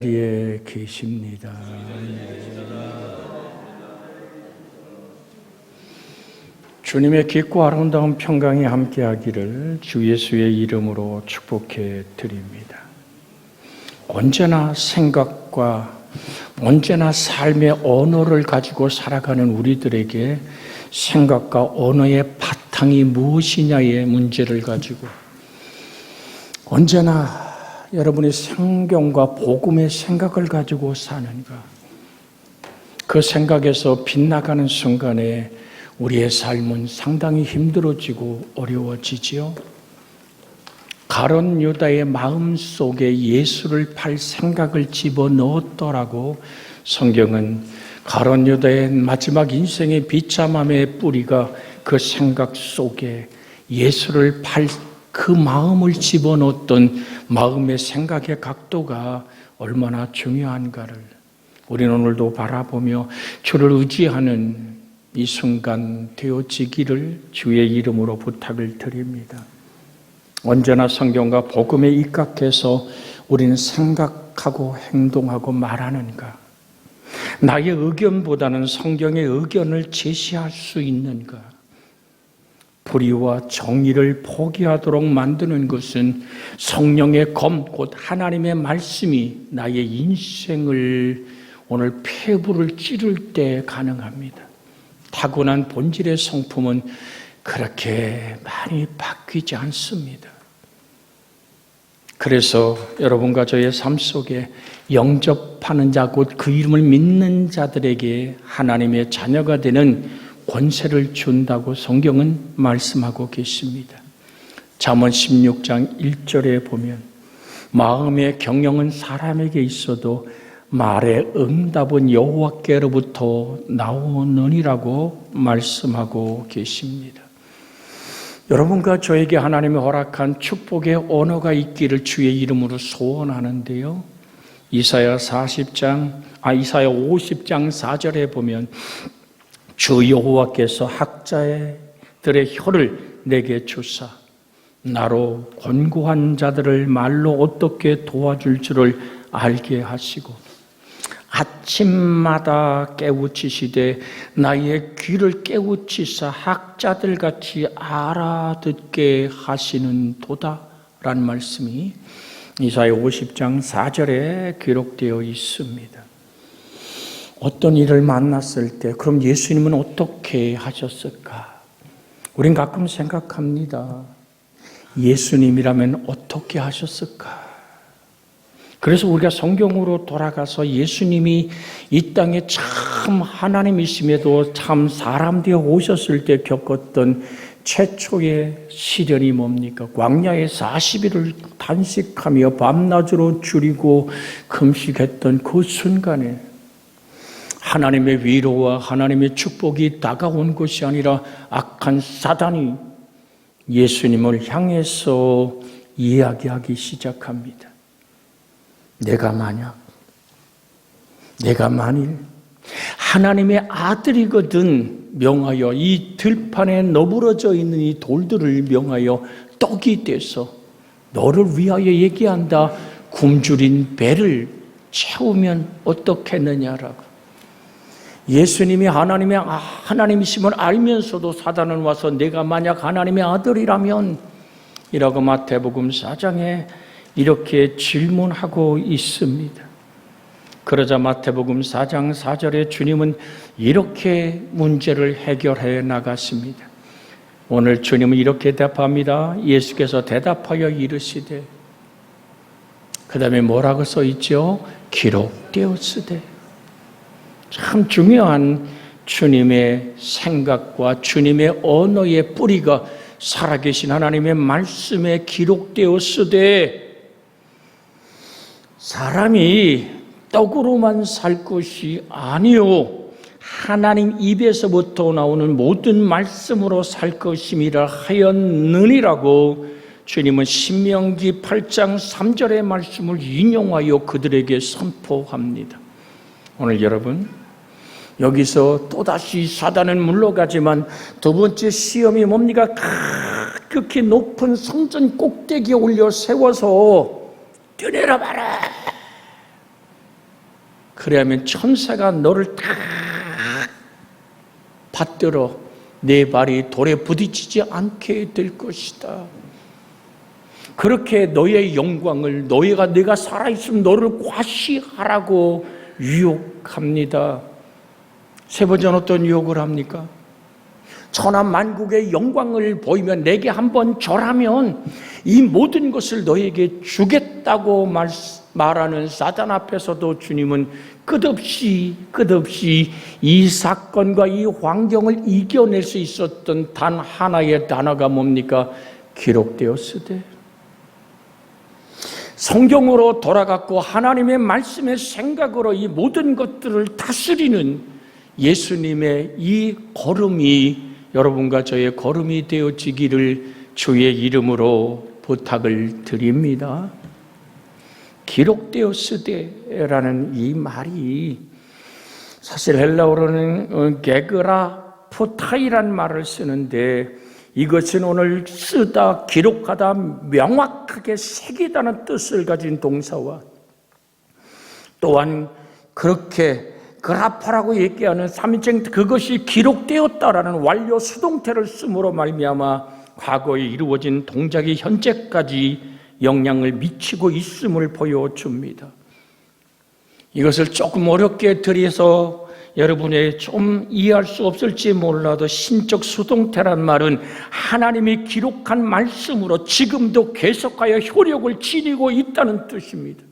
자리에 계십니다. 주님의 깊고 아름다운 평강이 함께하기를 주 예수의 이름으로 축복해 드립니다. 언제나 생각과 언제나 삶의 언어를 가지고 살아가는 우리들에게 생각과 언어의 바탕이 무엇이냐의 문제를 가지고 언제나 여러분이 성경과 복음의 생각을 가지고 사는가? 그 생각에서 빗나가는 순간에 우리의 삶은 상당히 힘들어지고 어려워지지요. 가룟 유다의 마음 속에 예수를 팔 생각을 집어넣었더라고 성경은 가룟 유다의 마지막 인생의 비참함의 뿌리가 그 생각 속에 예수를 팔 그 마음을 집어넣었던 마음의 생각의 각도가 얼마나 중요한가를 우리는 오늘도 바라보며 주를 의지하는 이 순간 되어지기를 주의 이름으로 부탁을 드립니다. 언제나 성경과 복음에 입각해서 우리는 생각하고 행동하고 말하는가? 나의 의견보다는 성경의 의견을 제시할 수 있는가? 불의와 정의를 포기하도록 만드는 것은 성령의 검, 곧 하나님의 말씀이 나의 인생을 오늘 폐부를 찌를 때 가능합니다. 타고난 본질의 성품은 그렇게 많이 바뀌지 않습니다. 그래서 여러분과 저의 삶 속에 영접하는 자, 곧 그 이름을 믿는 자들에게 하나님의 자녀가 되는 권세를 준다고 성경은 말씀하고 계십니다. 잠언 16장 1절에 보면 마음의 경영은 사람에게 있어도 말의 응답은 여호와께로부터 나오느니라고 말씀하고 계십니다. 여러분과 저에게 하나님이 허락한 축복의 언어가 있기를 주의 이름으로 소원하는데요. 이사야 50장 4절에 보면 주 여호와께서 학자들의 혀를 내게 주사 나로 권고한 자들을 말로 어떻게 도와줄 줄을 알게 하시고 아침마다 깨우치시되 나의 귀를 깨우치사 학자들 같이 알아듣게 하시는 도다라는 말씀이 이사야 50장 4절에 기록되어 있습니다. 어떤 일을 만났을 때 그럼 예수님은 어떻게 하셨을까? 우린 가끔 생각합니다. 예수님이라면 어떻게 하셨을까? 그래서 우리가 성경으로 돌아가서 예수님이 이 땅에 참 하나님이심에도 참 사람 되어 오셨을 때 겪었던 최초의 시련이 뭡니까? 광야에 40일을 단식하며 밤낮으로 줄이고 금식했던 그 순간에 하나님의 위로와 하나님의 축복이 다가온 것이 아니라 악한 사단이 예수님을 향해서 이야기하기 시작합니다. 내가 만일 하나님의 아들이거든 명하여 이 들판에 너부러져 있는 이 돌들을 명하여 떡이 돼서 너를 위하여 얘기한다. 굶주린 배를 채우면 어떻겠느냐라고. 예수님이 하나님이심을 알면서도 사단은 와서 내가 만약 하나님의 아들이라면 이라고 마태복음 4장에 이렇게 질문하고 있습니다. 그러자 마태복음 4장 4절에 주님은 이렇게 문제를 해결해 나갔습니다. 오늘 주님은 이렇게 대답합니다. 예수께서 대답하여 이르시되 그 다음에 뭐라고 써 있죠? 기록되었으되. 참 중요한 주님의 생각과 주님의 언어의 뿌리가 살아계신 하나님의 말씀에 기록되었으되 사람이 떡으로만 살 것이 아니요 하나님 입에서부터 나오는 모든 말씀으로 살 것임이라 하였느니라고 주님은 신명기 8장 3절의 말씀을 인용하여 그들에게 선포합니다. 오늘 여러분 여기서 또다시 사단은 물러가지만 두 번째 시험이 뭡니까? 극히 높은 성전 꼭대기에 올려 세워서 뛰내려 봐라. 그래야면 천사가 너를 탁 받들어 내 발이 돌에 부딪히지 않게 될 것이다. 그렇게 너의 영광을, 내가 살아있으면 너를 과시하라고 유혹합니다. 세 번째는 어떤 유혹을 합니까? 천하만국의 영광을 보이면 내게 한번 절하면 이 모든 것을 너에게 주겠다고 말하는 사단 앞에서도 주님은 끝없이 이 사건과 이 환경을 이겨낼 수 있었던 단 하나의 단어가 뭡니까? 기록되었으되. 성경으로 돌아갔고 하나님의 말씀의 생각으로 이 모든 것들을 다스리는 예수님의 이 걸음이 여러분과 저의 걸음이 되어지기를 주의 이름으로 부탁을 드립니다. 기록되었으되라는 이 말이 사실 헬라어로는 게그라 포타이란 말을 쓰는데 이것은 오늘 쓰다, 기록하다, 명확하게 새기다는 뜻을 가진 동사와 또한 그렇게 그라파라고 얘기하는 3인칭 그것이 기록되었다라는 완료 수동태를 쓰므로 말미암아 과거에 이루어진 동작이 현재까지 영향을 미치고 있음을 보여줍니다. 이것을 조금 어렵게 들여서 여러분이 좀 이해할 수 없을지 몰라도 신적 수동태란 말은 하나님이 기록한 말씀으로 지금도 계속하여 효력을 지니고 있다는 뜻입니다.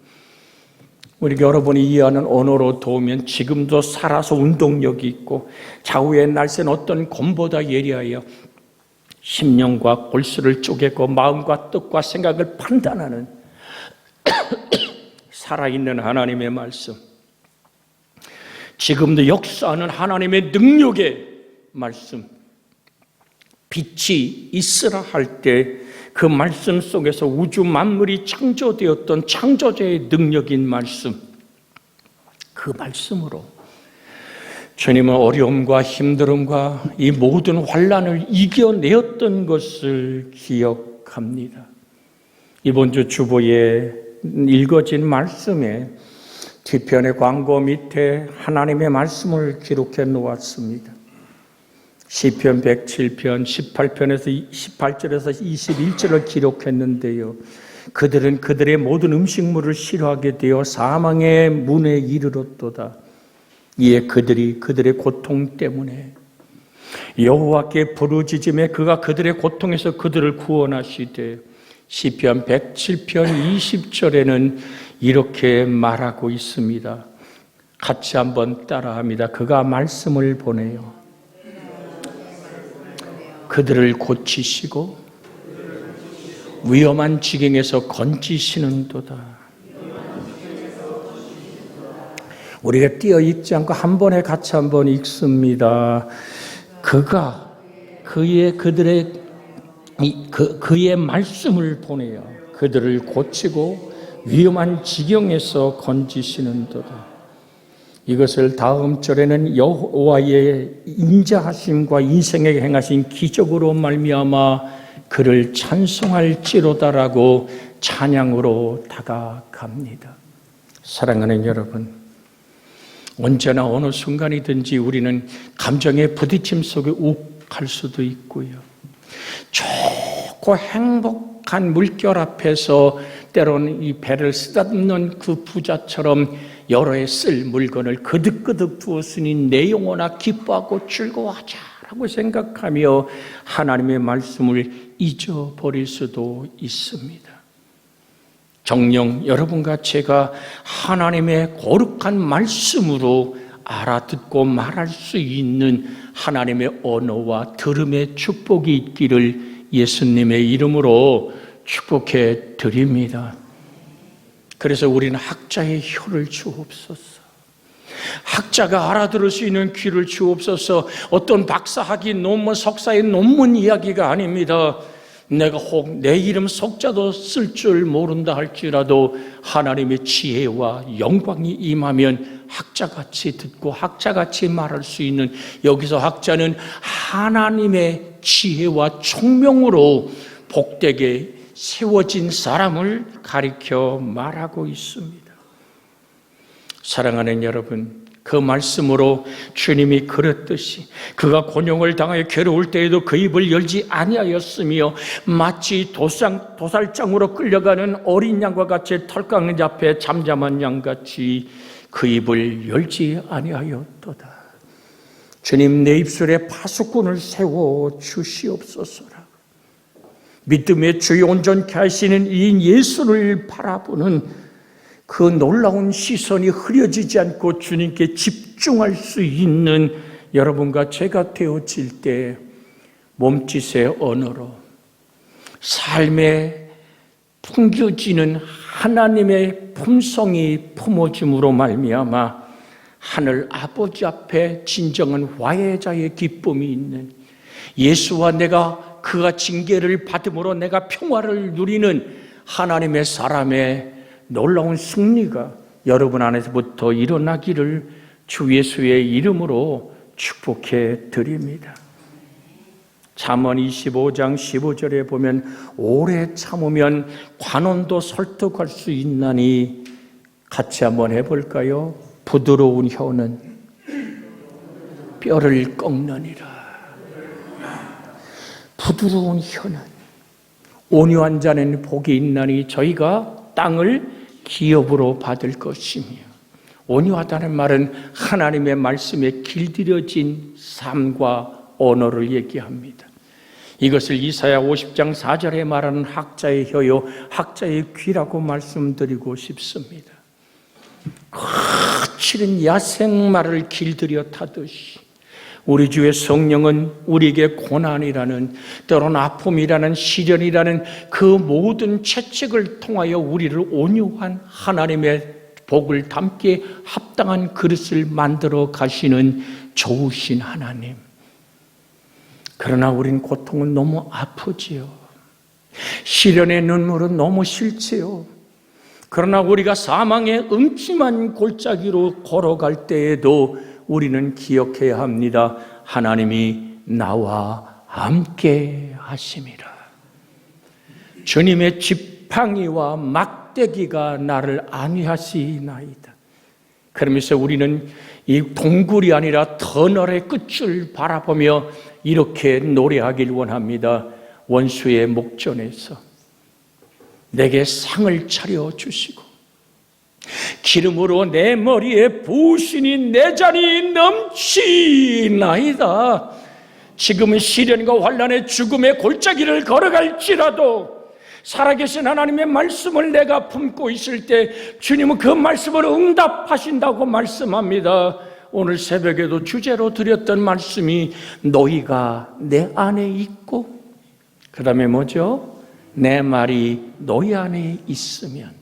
우리 여러분이 이해하는 언어로 도우면 지금도 살아서 운동력이 있고 좌우의 날쌘 어떤 검보다 예리하여 심령과 골수를 쪼개고 마음과 뜻과 생각을 판단하는 살아있는 하나님의 말씀, 지금도 역사하는 하나님의 능력의 말씀, 빛이 있으라 할 때 그 말씀 속에서 우주 만물이 창조되었던 창조자의 능력인 말씀, 그 말씀으로 주님은 어려움과 힘듦과 이 모든 환난을 이겨내었던 것을 기억합니다. 이번 주 주보에 읽어진 말씀에 뒤편의 광고 밑에 하나님의 말씀을 기록해 놓았습니다. 시편 107편 18절에서 21절을 기록했는데요. 그들은 그들의 모든 음식물을 싫어하게 되어 사망의 문에 이르렀도다. 이에 그들이 그들의 고통 때문에 여호와께 부르짖음에 그가 그들의 고통에서 그들을 구원하시되, 시편 107편 20절에는 이렇게 말하고 있습니다. 같이 한번 따라합니다. 그가 말씀을 보내요. 그들을 고치시고 위험한 지경에서 건지시는도다. 우리가 띄어 읽지 않고 한 번에 같이 한번 읽습니다. 그가 그의 말씀을 보내어 그들을 고치고 위험한 지경에서 건지시는도다. 이것을 다음 절에는 여호와의 인자하심과 인생에게 행하신 기적으로 말미암아 그를 찬송할지로다라고 찬양으로 다가갑니다. 사랑하는 여러분, 언제나 어느 순간이든지 우리는 감정의 부딪힘 속에 욱할 수도 있고요. 좋고 행복한 물결 앞에서 때로는 이 배를 쓰다듬는 그 부자처럼 여러 해 쓸 물건을 그득그득 두었으니 내 영혼아 기뻐하고 즐거워하자라고 생각하며 하나님의 말씀을 잊어버릴 수도 있습니다. 정녕 여러분과 제가 하나님의 거룩한 말씀으로 알아듣고 말할 수 있는 하나님의 언어와 들음의 축복이 있기를 예수님의 이름으로 축복해 드립니다. 그래서 우리는 학자의 혀를 주옵소서. 학자가 알아들을 수 있는 귀를 주옵소서. 어떤 박사학위 논문, 석사의 논문 이야기가 아닙니다. 내가 혹 내 이름 석자도 쓸 줄 모른다 할지라도 하나님의 지혜와 영광이 임하면 학자같이 듣고 학자같이 말할 수 있는, 여기서 학자는 하나님의 지혜와 총명으로 복되게 세워진 사람을 가리켜 말하고 있습니다. 사랑하는 여러분, 그 말씀으로 주님이 그랬듯이 그가 곤욕을 당하여 괴로울 때에도 그 입을 열지 아니하였으며 마치 도살장으로 끌려가는 어린 양과 같이 털깎는 앞에 잠잠한 양같이 그 입을 열지 아니하였도다. 주님, 내 입술에 파수꾼을 세워 주시옵소서라. 믿음의 주여 온전케 하시는 이 예수를 바라보는 그 놀라운 시선이 흐려지지 않고 주님께 집중할 수 있는 여러분과 제가 되어질 때 몸짓의 언어로 삶에 풍겨지는 하나님의 품성이 품어짐으로 말미암아 하늘 아버지 앞에 진정한 화해자의 기쁨이 있는, 예수와 내가 그가 징계를 받음으로 내가 평화를 누리는 하나님의 사람의 놀라운 승리가 여러분 안에서부터 일어나기를 주 예수의 이름으로 축복해 드립니다. 잠언 25장 15절에 보면 오래 참으면 관원도 설득할 수 있나니, 같이 한번 해볼까요? 부드러운 혀는 뼈를 꺾느니라. 부드러운 혀는, 온유한 자는 복이 있나니 저희가 땅을 기업으로 받을 것이며, 온유하다는 말은 하나님의 말씀에 길들여진 삶과 언어를 얘기합니다. 이것을 이사야 50장 4절에 말하는 학자의 혀요 학자의 귀라고 말씀드리고 싶습니다. 거칠은 야생마를 길들여 타듯이 우리 주의 성령은 우리에게 고난이라는, 때로는 아픔이라는, 시련이라는 그 모든 채찍을 통하여 우리를 온유한 하나님의 복을 담게 합당한 그릇을 만들어 가시는 좋으신 하나님. 그러나 우린 고통은 너무 아프지요. 시련의 눈물은 너무 싫지요. 그러나 우리가 사망의 음침한 골짜기로 걸어갈 때에도 우리는 기억해야 합니다. 하나님이 나와 함께 하심이라. 주님의 지팡이와 막대기가 나를 안위하시나이다. 그러면서 우리는 이 동굴이 아니라 터널의 끝을 바라보며 이렇게 노래하길 원합니다. 원수의 목전에서 내게 상을 차려주시고 기름으로 내 머리에 부으시니 내 잔이 넘치나이다. 지금은 시련과 환난의 죽음의 골짜기를 걸어갈지라도 살아계신 하나님의 말씀을 내가 품고 있을 때 주님은 그 말씀으로 응답하신다고 말씀합니다. 오늘 새벽에도 주제로 드렸던 말씀이 너희가 내 안에 있고, 그 다음에 뭐죠? 내 말이 너희 안에 있으면.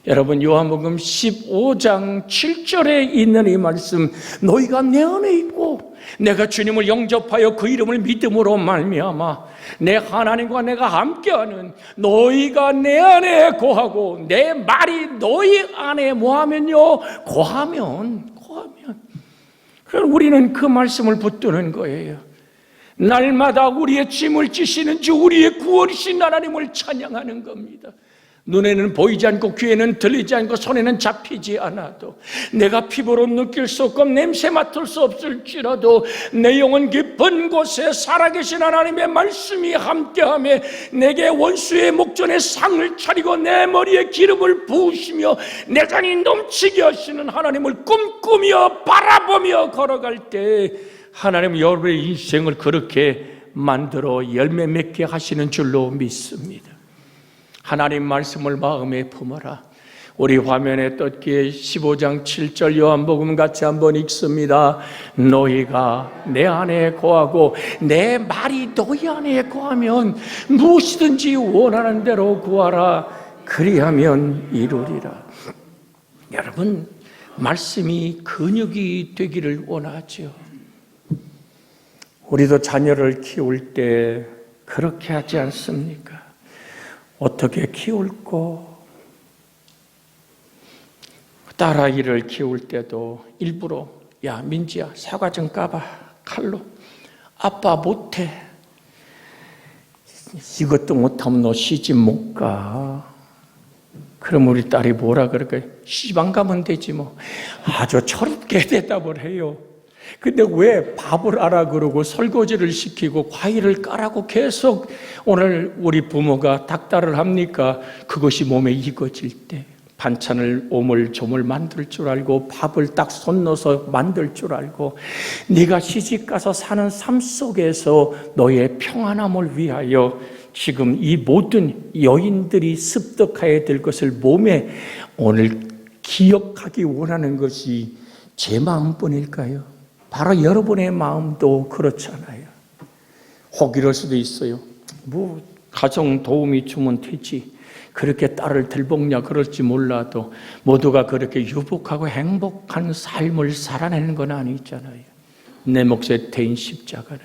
여러분, 요한복음 15장 7절에 있는 이 말씀, 너희가 내 안에 있고 내가 주님을 영접하여 그 이름을 믿음으로 말미암아 내 하나님과 내가 함께하는, 너희가 내 안에 거하고 내 말이 너희 안에 뭐하면요? 거하면. 그럼 우리는 그 말씀을 붙드는 거예요. 날마다 우리의 짐을 지시는 주, 우리의 구원이신 하나님을 찬양하는 겁니다. 눈에는 보이지 않고 귀에는 들리지 않고 손에는 잡히지 않아도, 내가 피부로 느낄 수 없고 냄새 맡을 수 없을지라도 내 영혼 깊은 곳에 살아계신 하나님의 말씀이 함께하며 내게 원수의 목전에 상을 차리고 내 머리에 기름을 부으시며 내 잔이 넘치게 하시는 하나님을 꿈꾸며 바라보며 걸어갈 때 하나님은 여러분의 인생을 그렇게 만들어 열매 맺게 하시는 줄로 믿습니다. 하나님 말씀을 마음에 품어라. 우리 화면에 떴기에 15장 7절 요한복음 같이 한번 읽습니다. 너희가 내 안에 거하고 내 말이 너희 안에 거하면 무엇이든지 원하는 대로 구하라. 그리하면 이루리라. 여러분, 말씀이 근육이 되기를 원하죠. 우리도 자녀를 키울 때 그렇게 하지 않습니까? 어떻게 키울고, 딸아이를 키울 때도 일부러 야 민지야 사과 좀 까봐, 칼로. 아빠 못해. 이것도 못하면 너 시집 못 가. 그럼 우리 딸이 뭐라 그럴까요? 시방 가면 되지 뭐. 아주 철없게 대답을 해요. 근데 왜 밥을 하라 그러고 설거지를 시키고 과일을 까라고 계속 오늘 우리 부모가 닥달을 합니까? 그것이 몸에 익어질 때 반찬을 오물조물 만들 줄 알고 밥을 딱 손 넣어서 만들 줄 알고 네가 시집가서 사는 삶 속에서 너의 평안함을 위하여 지금 이 모든 여인들이 습득하여야 될 것을 몸에 오늘 기억하기 원하는 것이 제 마음뿐일까요? 바로 여러분의 마음도 그렇잖아요. 혹 이럴 수도 있어요. 뭐 가정 도움이 주면 되지. 그렇게 딸을 들볶냐 그럴지 몰라도 모두가 그렇게 유복하고 행복한 삶을 살아내는 건 아니잖아요. 내 몫에 대인 십자가를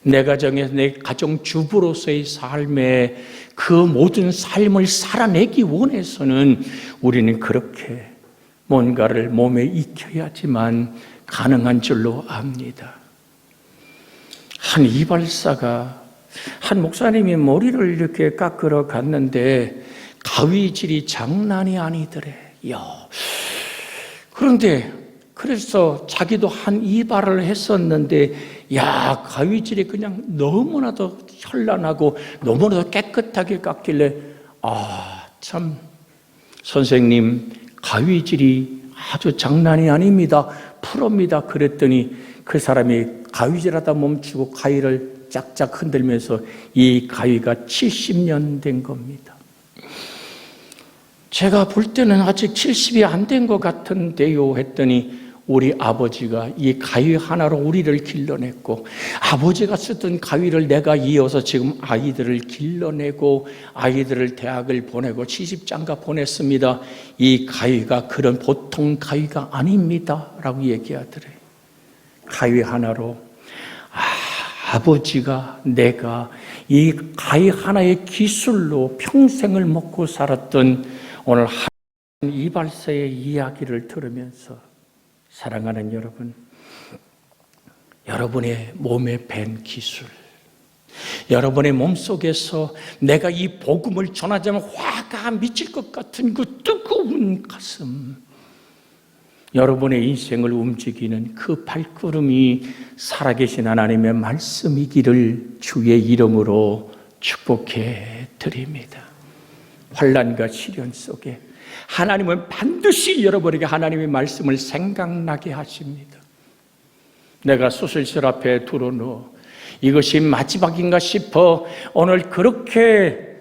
내 가정에 내 가정 주부로서의 삶에 그 모든 삶을 살아내기 원해서는 우리는 그렇게 뭔가를 몸에 익혀야지만 가능한 줄로 압니다. 한 이발사가 한 목사님이 머리를 이렇게 깎으러 갔는데 가위질이 장난이 아니더래. 그런데 그래서 자기도 한 이발을 했었는데 가위질이 그냥 너무나도 현란하고 너무나도 깨끗하게 깎길래 참 선생님 가위질이 아주 장난이 아닙니다. 프로입니다. 그랬더니 그 사람이 가위질하다 멈추고 가위를 짝짝 흔들면서 이 가위가 70년 된 겁니다. 제가 볼 때는 아직 70이 안 된 것 같은데요 했더니 우리 아버지가 이 가위 하나로 우리를 길러냈고 아버지가 쓰던 가위를 내가 이어서 지금 아이들을 길러내고 아이들을 대학을 보내고 시집장가 보냈습니다. 이 가위가 그런 보통 가위가 아닙니다 라고 얘기하더래요. 가위 하나로 아버지가 내가 이 가위 하나의 기술로 평생을 먹고 살았던 오늘 한 이발사의 이야기를 들으면서 사랑하는 여러분, 여러분의 몸에 밴 기술, 여러분의 몸속에서 내가 이 복음을 전하자면 화가 미칠 것 같은 그 뜨거운 가슴, 여러분의 인생을 움직이는 그 발걸음이 살아계신 하나님의 말씀이기를 주의 이름으로 축복해 드립니다. 환난과 시련 속에 하나님은 반드시 여러분에게 하나님의 말씀을 생각나게 하십니다. 내가 수술실 앞에 두어놓어 이것이 마지막인가 싶어 오늘 그렇게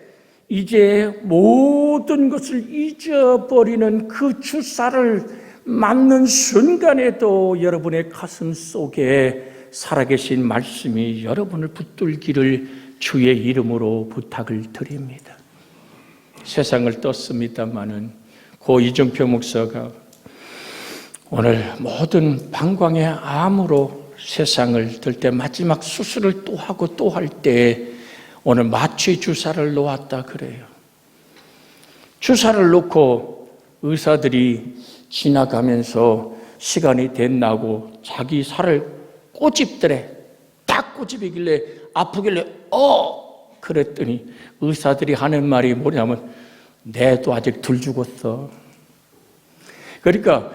이제 모든 것을 잊어버리는 그 주사를 맞는 순간에도 여러분의 가슴 속에 살아계신 말씀이 여러분을 붙들기를 주의 이름으로 부탁을 드립니다. 세상을 떴습니다마는 고 이정표 목사가 오늘 모든 방광의 암으로 세상을 들 때 마지막 수술을 또 하고 또 할 때 오늘 마취 주사를 놓았다 그래요. 주사를 놓고 의사들이 지나가면서 시간이 됐나고 자기 살을 꼬집더래. 딱 꼬집이길래 아프길래 그랬더니 의사들이 하는 말이 뭐냐면 내도 아직 덜 죽었어. 그러니까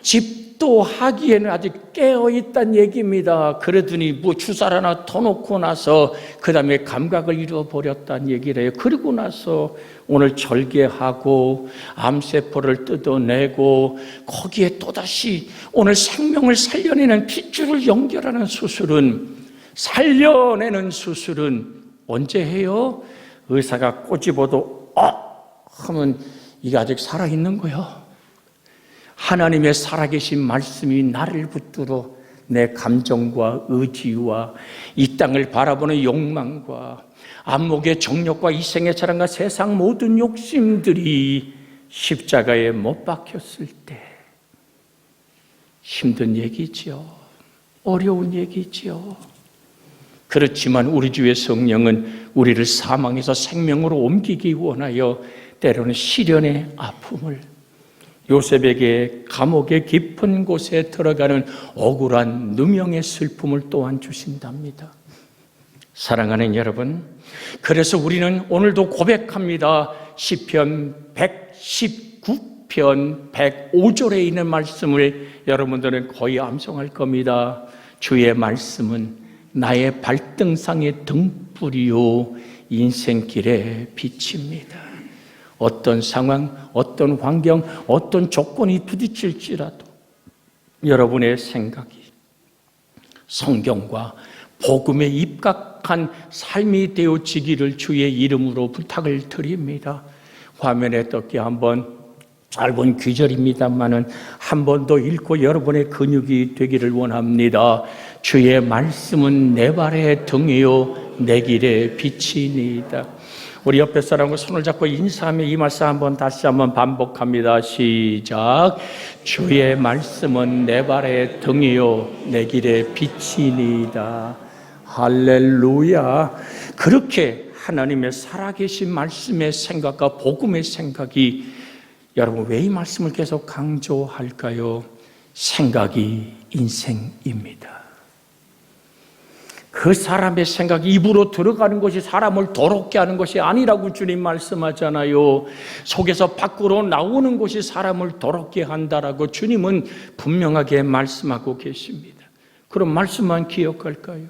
집도 하기에는 아직 깨어있다는 얘기입니다. 그러더니 뭐 주사를 하나 더 놓고 나서 그 다음에 감각을 잃어버렸다는 얘기를 해요. 그리고 나서 오늘 절개하고 암세포를 뜯어내고 거기에 또다시 오늘 생명을 살려내는 핏줄을 연결하는 수술은 살려내는 수술은 언제 해요? 의사가 꼬집어도 하면 이게 아직 살아있는 거예요. 하나님의 살아계신 말씀이 나를 붙들어 내 감정과 의지와 이 땅을 바라보는 욕망과 안목의 정욕과 이생의 자랑과 세상 모든 욕심들이 십자가에 못 박혔을 때 힘든 얘기지요. 어려운 얘기지요. 그렇지만 우리 주의 성령은 우리를 사망에서 생명으로 옮기기 원하여 때로는 시련의 아픔을 요셉에게 감옥의 깊은 곳에 들어가는 억울한 누명의 슬픔을 또한 주신답니다. 사랑하는 여러분, 그래서 우리는 오늘도 고백합니다. 시편 119편 105절에 있는 말씀을 여러분들은 거의 암송할 겁니다. 주의 말씀은 나의 발등상의 등불이요 인생길의 빛입니다. 어떤 상황, 어떤 환경, 어떤 조건이 부딪힐지라도 여러분의 생각이 성경과 복음에 입각한 삶이 되어지기를 주의 이름으로 부탁을 드립니다. 화면에 떴게 한번 짧은 귀절입니다만은 한 번 더 읽고 여러분의 근육이 되기를 원합니다. 주의 말씀은 내 발의 등이요 내 길의 빛이니이다. 우리 옆에 사람과 손을 잡고 인사하며 이 말씀 한번 다시 한번 반복합니다. 시작. 주의 말씀은 내 발의 등이요 내 길의 빛이니이다. 할렐루야. 그렇게 하나님의 살아계신 말씀의 생각과 복음의 생각이, 여러분 왜 이 말씀을 계속 강조할까요? 생각이 인생입니다. 그 사람의 생각이 입으로 들어가는 것이 사람을 더럽게 하는 것이 아니라고 주님 말씀하잖아요. 속에서 밖으로 나오는 것이 사람을 더럽게 한다라고 주님은 분명하게 말씀하고 계십니다. 그럼 말씀만 기억할까요?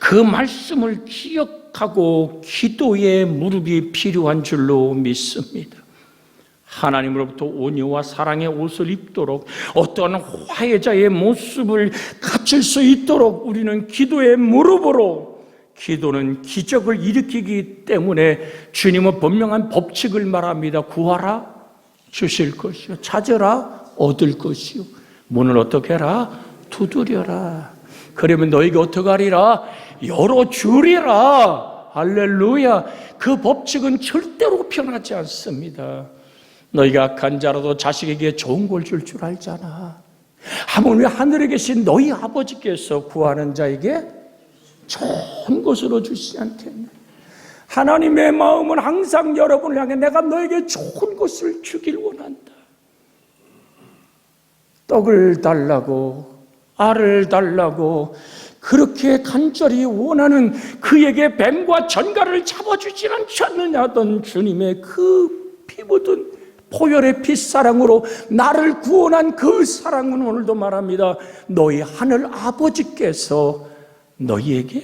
그 말씀을 기억하고 기도의 무릎이 필요한 줄로 믿습니다. 하나님으로부터 온유와 사랑의 옷을 입도록, 어떠한 화해자의 모습을 갖출 수 있도록 우리는 기도의 무릎으로, 기도는 기적을 일으키기 때문에 주님은 분명한 법칙을 말합니다. 구하라 주실 것이요, 찾으라 얻을 것이요, 문을 어떻게 해라 두드려라. 그러면 너에게 어떻게 하리라 열어주리라. 할렐루야. 그 법칙은 절대로 변하지 않습니다. 너희가 악한 자라도 자식에게 좋은 걸 줄 줄 알잖아. 하물며 하늘에 계신 너희 아버지께서 구하는 자에게 좋은 것으로 주시지 않겠냐. 하나님의 마음은 항상 여러분을 향해 내가 너에게 좋은 것을 주길 원한다. 떡을 달라고, 알을 달라고 그렇게 간절히 원하는 그에게 뱀과 전갈을 잡아주지 않지 않느냐 하던 주님의 그 피 묻은 보혈의 핏사랑으로 나를 구원한 그 사랑은 오늘도 말합니다. 너희 하늘 아버지께서 너희에게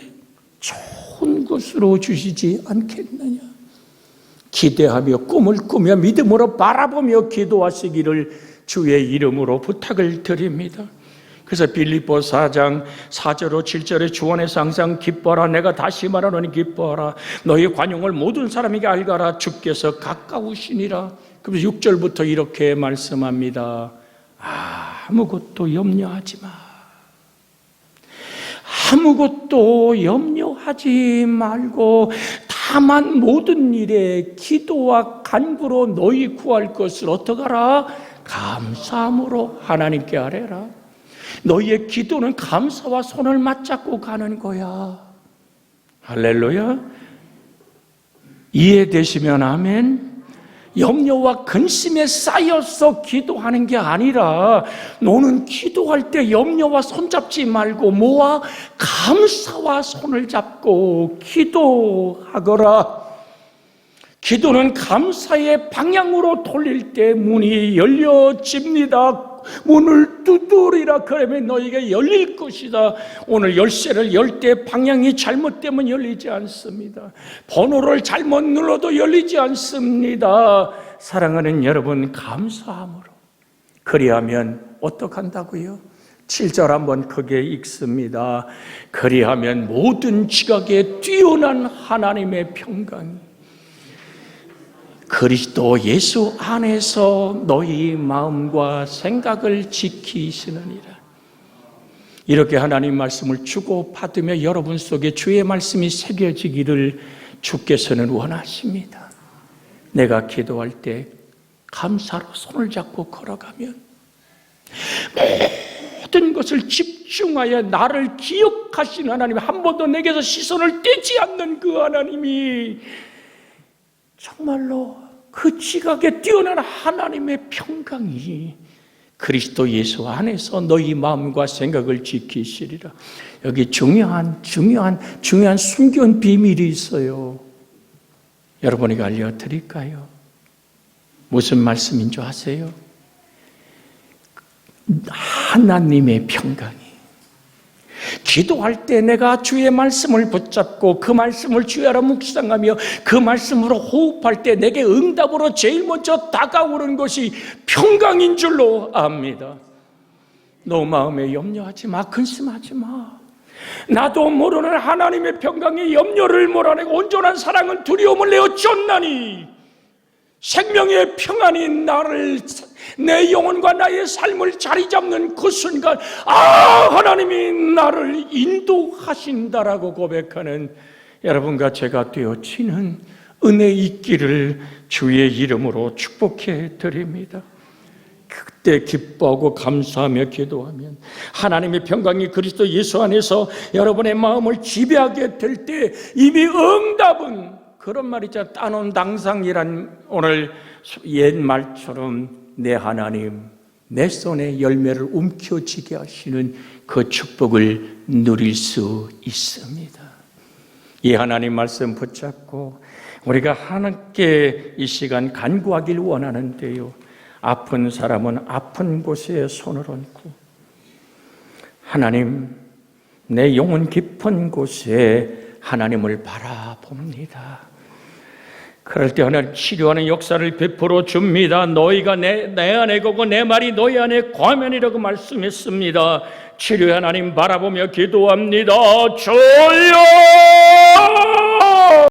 좋은 것으로 주시지 않겠느냐. 기대하며 꿈을 꾸며 믿음으로 바라보며 기도하시기를 주의 이름으로 부탁을 드립니다. 그래서 빌립보 4장 4절로 7절에 주 안에서 항상 기뻐하라. 내가 다시 말하노니 기뻐하라. 너희 관용을 모든 사람에게 알가라. 주께서 가까우시니라. 그래서 6절부터 이렇게 말씀합니다. 아무것도 염려하지 마. 아무것도 염려하지 말고 다만 모든 일에 기도와 간구로 너희 구할 것을 어떻게 하라? 감사함으로 하나님께 아뢰라. 너희의 기도는 감사와 손을 맞잡고 가는 거야. 할렐루야. 이해되시면 아멘. 염려와 근심에 쌓여서 기도하는 게 아니라, 너는 기도할 때 염려와 손잡지 말고 뭐와 감사와 손을 잡고 기도하거라. 기도는 감사의 방향으로 돌릴 때 문이 열려집니다. 문을 두드리라. 그러면 너희에게 열릴 것이다. 오늘 열쇠를 열 때 방향이 잘못되면 열리지 않습니다. 번호를 잘못 눌러도 열리지 않습니다. 사랑하는 여러분, 감사함으로. 그리하면 어떡한다고요? 7절 한번 크게 읽습니다. 그리하면 모든 지각에 뛰어난 하나님의 평강이 그리스도 예수 안에서 너희 마음과 생각을 지키시느니라. 이렇게 하나님 말씀을 주고받으며 여러분 속에 주의 말씀이 새겨지기를 주께서는 원하십니다. 내가 기도할 때 감사로 손을 잡고 걸어가면 모든 것을 집중하여 나를 기억하시는 하나님, 한 번도 내게서 시선을 떼지 않는 그 하나님이 정말로 그 지각에 뛰어난 하나님의 평강이 그리스도 예수 안에서 너희 마음과 생각을 지키시리라. 여기 중요한 숨겨온 비밀이 있어요. 여러분에게 알려드릴까요? 무슨 말씀인 줄 아세요? 하나님의 평강이. 기도할 때 내가 주의 말씀을 붙잡고 그 말씀을 주야로 묵상하며 그 말씀으로 호흡할 때 내게 응답으로 제일 먼저 다가오는 것이 평강인 줄로 압니다. 너 마음에 염려하지 마. 근심하지 마. 나도 모르는 하나님의 평강이 염려를 몰아내고 온전한 사랑은 두려움을 내어 쫓나니 생명의 평안이 나를, 내 영혼과 나의 삶을 자리 잡는 그 순간, 하나님이 나를 인도하신다라고 고백하는 여러분과 제가 되어지는 은혜 있기를 주의 이름으로 축복해 드립니다. 그때 기뻐하고 감사하며 기도하면 하나님의 평강이 그리스도 예수 안에서 여러분의 마음을 지배하게 될 때 이미 응답은, 그런 말이죠. 따놓은 당상이란 오늘 옛말처럼 내 하나님, 내 손에 열매를 움켜쥐게 하시는 그 축복을 누릴 수 있습니다. 이 하나님 말씀 붙잡고 우리가 하나님께 이 시간 간구하길 원하는데요. 아픈 사람은 아픈 곳에 손을 얹고, 하나님, 내 영혼 깊은 곳에 하나님을 바라봅니다. 그럴 때 하나님 치료하는 역사를 베풀어 줍니다. 너희가 내 안에 거고 내 말이 너희 안에 과면이라고 말씀했습니다. 치료의 하나님 바라보며 기도합니다. 주여!